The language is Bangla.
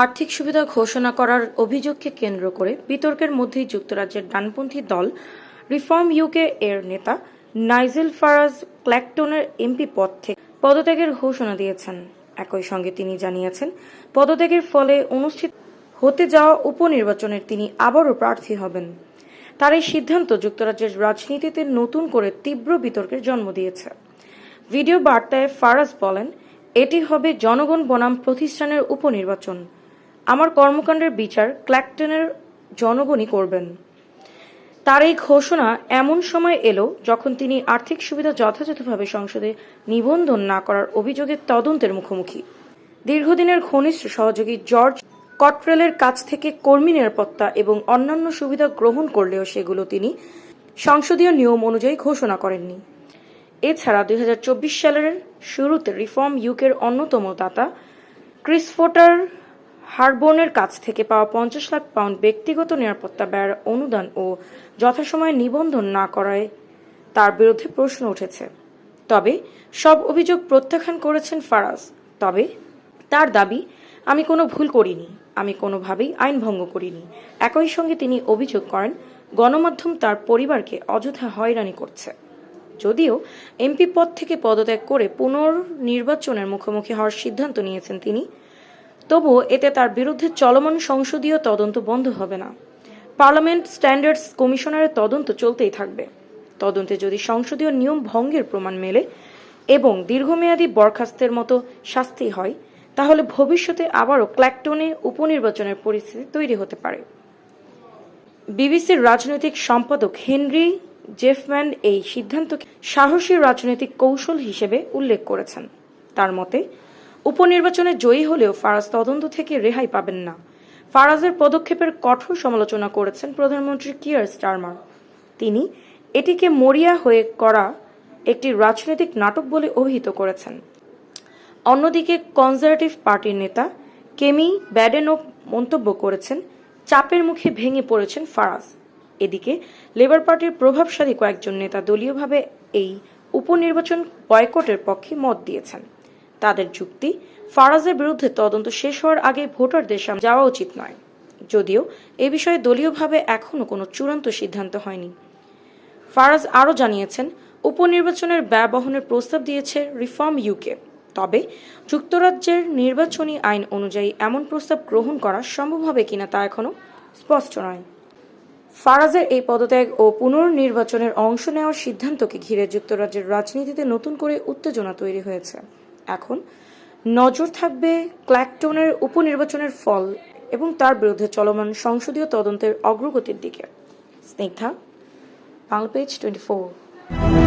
আর্থিক সুবিধা ঘোষণা করার অভিযোগকে কেন্দ্র করে বিতর্কের মধ্যেই যুক্তরাজ্যের ডানপন্থী দল রিফর্ম ইউকে এর নেতা নাইজেল ফারাজ ক্ল্যাকটনের এমপি পদ থেকে পদত্যাগের ঘোষণা দিয়েছেন। একই সঙ্গে তিনি জানিয়েছেন, পদত্যাগের ফলে অনুষ্ঠিত হতে যাওয়া উপনির্বাচনের তিনি আবারও প্রার্থী হবেন। তার এই সিদ্ধান্ত যুক্তরাজ্যের রাজনীতিতে নতুন করে তীব্র বিতর্কের জন্ম দিয়েছে। ভিডিও বার্তায় ফারাজ বলেন, এটি হবে জনগণ বনাম প্রতিষ্ঠানের উপনির্বাচন। আমার কর্মকাণ্ডের বিচার ক্ল্যাকটনের জনগণই করবেন। তার এই ঘোষণা এমন সময় এলো যখন তিনি আর্থিক সুবিধা যথাযথভাবে সংসদে নিবন্ধন না করার অভিযোগে তদন্তের মুখোমুখি। দীর্ঘদিনের ঘনিষ্ঠ সহযোগী জর্জ কটরেলের কাছ থেকে কর্মী নিরাপত্তা এবং অন্যান্য সুবিধা গ্রহণ করলেও সেগুলো তিনি সংসদীয় নিয়ম অনুযায়ী ঘোষণা করেননি। এছাড়া 2024 সালের শুরুতে রিফর্ম ইউকের অন্যতম দাতা ক্রিসফোটার হারবোনের কাছ থেকে পাওয়া 50 লাখ পাউন্ড ব্যক্তিগত নিরাপত্তা ব্যয়ের অনুদান ও যথাসময়ে নিবন্ধন না করায় তার বিরুদ্ধে প্রশ্ন উঠেছে। তবে সব অভিযোগ প্রত্যাখ্যান করেছেন ফারাজ। তবে তার দাবি, আমি কোনো ভুল করিনি, আমি কোনোভাবেই আইন ভঙ্গ করিনি। একই সঙ্গে তিনি অভিযোগ করেন, গণমাধ্যম তার পরিবারকে অযথা হয়রানি করছে। যদিও এমপি পদ থেকে পদত্যাগ করে পুনর্নির্বাচনের মুখোমুখি হওয়ার সিদ্ধান্ত নিয়েছেন তিনি, তবুও এতে তার বিরুদ্ধে চলমান সংসদীয় তদন্ত বন্ধ হবে না। পার্লামেন্ট স্ট্যান্ডার্ডস কমিশনের তদন্ত চলতেই থাকবে। তদন্তে যদি সংসদীয় নিয়ম ভঙ্গের প্রমাণ মেলে এবং দীর্ঘমেয়াদী বরখাস্তের মতো শাস্তি হয়, তাহলে ভবিষ্যতে আবারও ক্ল্যাকটনে উপনির্বাচনের পরিস্থিতি তৈরি হতে পারে। বিবিসির রাজনৈতিক সম্পাদক হেনরি জেফম্যান এই সিদ্ধান্তকে সাহসী রাজনৈতিক কৌশল হিসেবে উল্লেখ করেছেন। তার মতে, উপনির্বাচনে জয়ী হলেও ফারাজ তদন্ত থেকে রেহাই পাবেন না। ফারাজের পদক্ষেপের কঠোর সমালোচনা করেছেন প্রধানমন্ত্রী কিয়ার স্টারমার। তিনি এটিকে মরিয়া হয়ে করা একটি রাজনৈতিক নাটক বলে অভিহিত করেছেন। অন্যদিকে কনজারভেটিভ পার্টির নেতা কেমি ব্যাডেনও মন্তব্য করেছেন, চাপের মুখে ভেঙে পড়েছেন ফারাজ। এদিকে লেবার পার্টির প্রভাবশালী কয়েকজন নেতা দলীয়ভাবে এই উপনির্বাচন বয়কটের পক্ষে মত দিয়েছেন। তাদের যুক্তি, ফারাজের বিরুদ্ধে তদন্ত শেষ হওয়ার আগে ভোটারদের সামনে যাওয়া উচিত নয়। যদিও এ বিষয়ে দলীয়ভাবে এখনও কোনো চূড়ান্ত সিদ্ধান্ত হয়নি। ফারাজ আরও জানিয়েছেন, উপনির্বাচনের ব্যয় বহনের প্রস্তাব দিয়েছে রিফর্ম ইউকে। তবে যুক্তরাজ্যের নির্বাচনী আইন অনুযায়ী এমন প্রস্তাব গ্রহণ করা সম্ভব হবে কিনা তা এখনও স্পষ্ট নয়। ফারাজের এই পদত্যাগ ও পুনর্নির্বাচনের অংশ নেওয়ার সিদ্ধান্তকে ঘিরে যুক্তরাজ্যের রাজনীতিতে নতুন করে উত্তেজনা তৈরি হয়েছে। এখন নজর থাকবে ক্ল্যাকটনের উপনির্বাচনের ফল এবং তার বিরুদ্ধে চলমান সংসদীয় তদন্তের অগ্রগতির দিকে। স্নিগ্ধা, বাংলাপেজ 24।